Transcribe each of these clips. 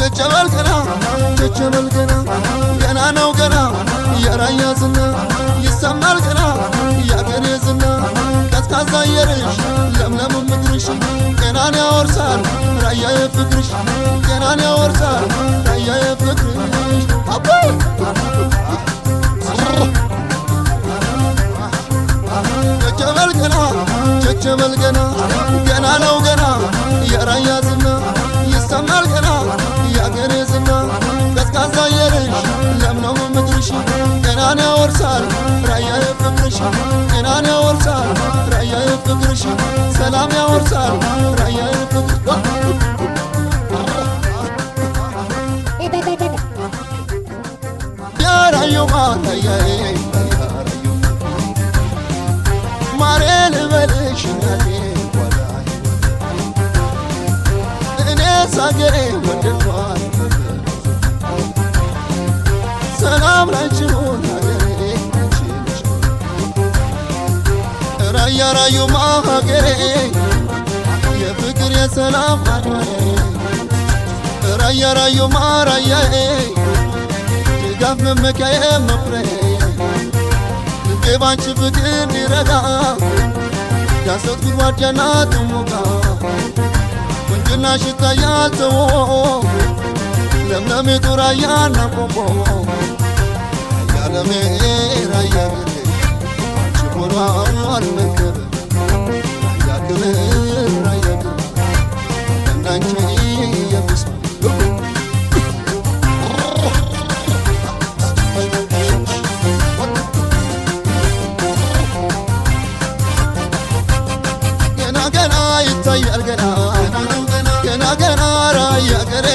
ቸቸበል ገና ቸቸበል ገና ገና ነው ገና የራያ ዝና ይሰማል ገና ያገሬ ዝና ቀዝቃዛ አየርሽ ለምለም ምድርሽ ገናን ያወርሳል ራያዬ ፍቅርሽ ገናን ያወርሳል ራያዬ ፍቅርሽ አቦይ ቸቸበል ገና ቸቸበል ገና ገና ነው ገና የራያ ዝና ይሰማል ገና ያገሬ ዝና ቀዝቃዛ አየርሽ ለምለም ምድርሽ ገናን ያወርሳል ራያዬ ፍቅርሽ ገናን ያወርሳል ራያዬ ፍቅርሽ ሰላም ያወርሳል ራያዬ ፍቅር ያራዩማ ራያዬ ማሬ ልበልሽ እናቴ እኔስ አገሬ ወደድኳት ሰላም ላንቺሁን ሀገሬ ራያ ራዩማ ሀገሬ የፍቅር የሰላም አድባሬ ራያ ራዩማ ራያዬ ድጋፍ መመኪያዬ መኩሪያዬ ልቤ ባንቺ ፍቅር ሊረጋ ዳሰት ጉድጓዳና ጥሙጋ ቁንጅናሽ ይታያል ተውቦ ለምለሚቱ ራያና ቆቦ ያለሜ ራያ ገሬ ችቦኗል መከበ ራያ ክብር ራያ ክብር እንዳንቺ የሚስማ ይታያል ገና ገና ገና ራያ ገሬ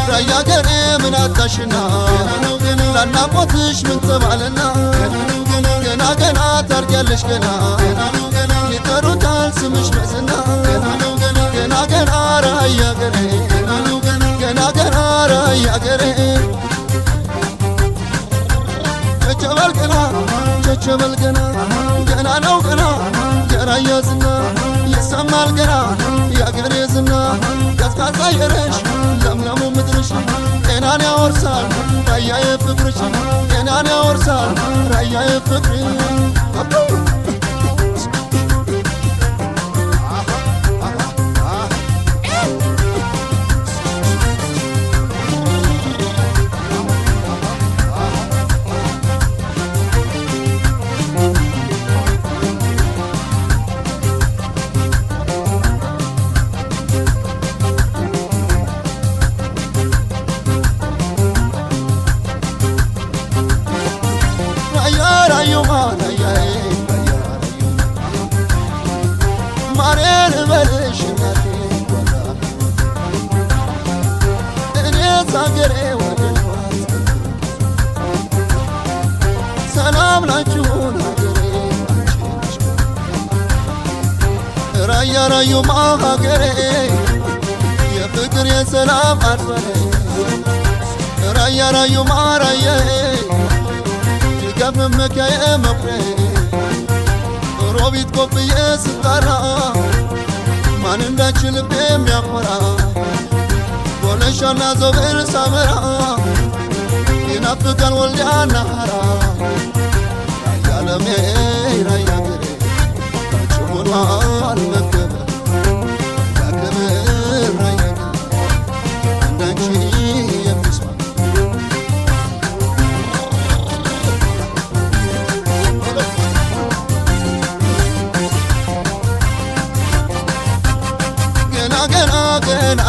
ራያ ገሬ ምን አጣሽና ላናቆትሽ ምን ተባለና ገና ገና ታርጊያለሽ ገና ይጠሩታል ስምሽ በዝና ገና ገና ራያ ገሬ ገና ገና ራያ ገሬ ቸቸበል ገና ቸቸበል ገና ገና ነው ገና የራያ ዝና ይሰማል ገና ያገሬ ዝና ቀዝቃዛ አየርሽ ለምለሙ ምድርሽ ጤናን ያወርሳል ራያዬ ፍቅርሽ ጤናን ያወርሳል ራያዬ ፍቅርሽ ማሬ ልበልሽ እናቴ እኔስ አገሬ ወደድኳት ሰላም ላንቺሁን ሀገሬ ራያ ራዩማ ሀገሬ የፍቅር የሰላም አድባሬ ራያ ራዩማ ራያዬ ድጋፍ መመኪያዬ መኩሪያዬ ሮቢት ቆብዬ ስጠራ ማን እንዳንቺ ልቤ የሚያኮራ ጎለሻና ዞብል ሳመራ ይናፍቃል ወልዲያና ሐራ ያለሜ ራያ ገሬ ችቦኗል መከበ ያክብር ራያ ገሬ እንዳንቺ የሚስማ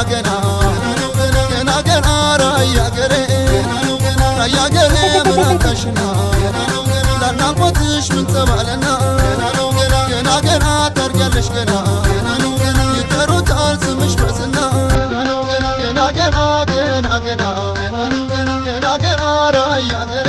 ገና ገና ገና ራያ ገሬ ራያ ገሬ ምን አጣሽና ላናቆትሽ ምን ተባለና ገና ገና ታርጊያለሽ ገና ይጠሩታል ስምሽ በዝና ገና ገና ገና ገና ገና ራያ ገሬ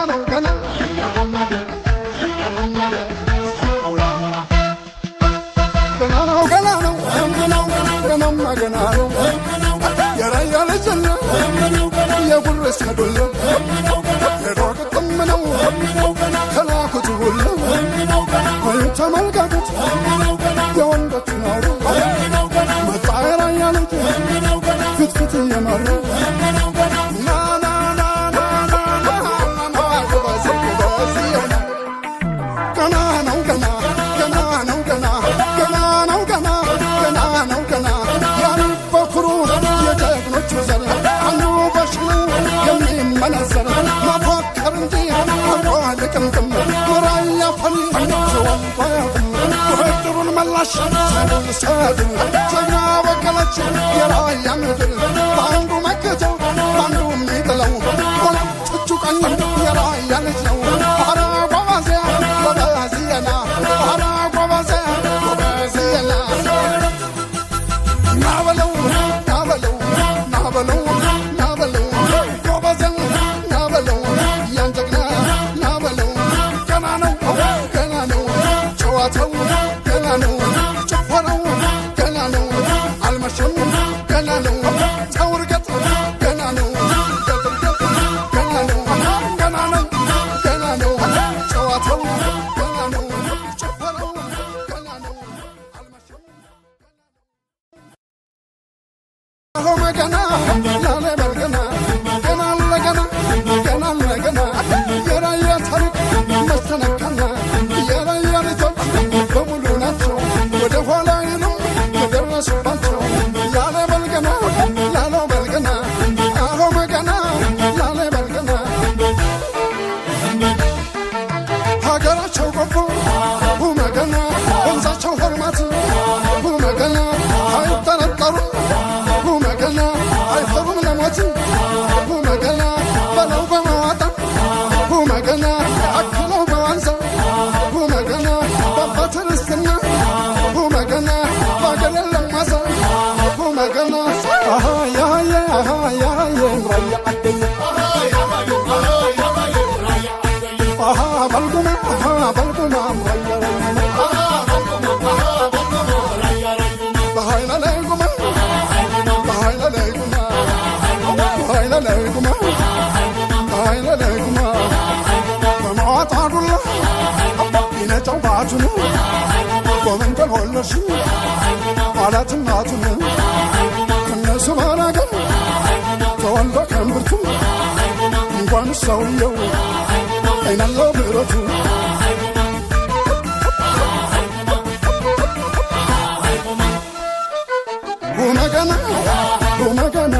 ነው ገና ገና ነው የራያ ልጅ ነው የጉርስ ከዱል ሄዶ ግጥም ነው ከላኩት ሁሉ ተመልከቱት የወንዶች ነው መጣ የራያ ልጅ ፍትፍት እየመራ ጀግና በቀለች የራያ ምድር በአንዱ መከተው በአንዱ የሚጥለው ሁለት እጁ ቀኝ የራያ ልጅ ነው ኧረ ጎበዜ ጎበዝየና ኧረ ጎበዜ ጎበዝየና ናበለው ናበለው ናበለው ናበለው ጎበዘን ናበለው ያን ጀግና ናበለው ገና ነው ገና ነው ጨዋታው ገና ነው ገና ላለ በልገና ገና ለገና ገና ለገና የራያ ታሪክ መስተነካና የራያ ልጆች በሙሉ ናቸው ወደ ኋላ ይሉም የደረሱባቸው ላለ በልገና ላለ በልገና አሁን ገና ላለ በልገና ሀገራቸው ቆቦ ሁመገና ወንዛቸው ሆርማት ሁመገና አይጠረጠሩ አይፈሩም ለሞት ሁመገና በለው በመዋጣ ሁመገና አክለው በዋንዛ ሁመገና በአባት ርስትና ሁመገና በአገር የለም ማሳ ሁመገና ያየ ራያ አደየ በልጉማ በልጉማ ባቱን ወመንከል ወለሽ አላትናቱን ከነሱ ባላገር ተወልዶ ከንብርቱ እንኳን ሰውየው አይናለው ብረቱ ሁመገና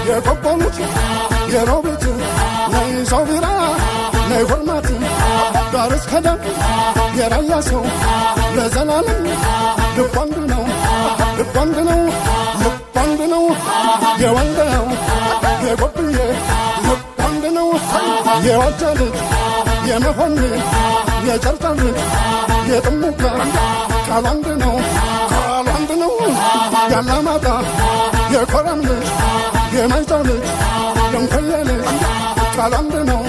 የቆቦሉት የሮቤት ነይ ሰው ቢራ ነይ ሆርማት ዳር እስከ ዳር የራያ ሰው ለዘላለም ልብ አንድ ነው ልብ አንድ ነው ልብ አንድ ነው የወንደው የጎብዬ ልብ አንድ ነው የወጀ ልጅ የመሆን የጨርጫ ልጅ የጥሙጋ ቃል አንድ ነው ቃል አንድ ነው ያላማጣ የኮረም ልጅ የማይጫው ልጅ የንኮየ ልጅ ቃል አንድ ነው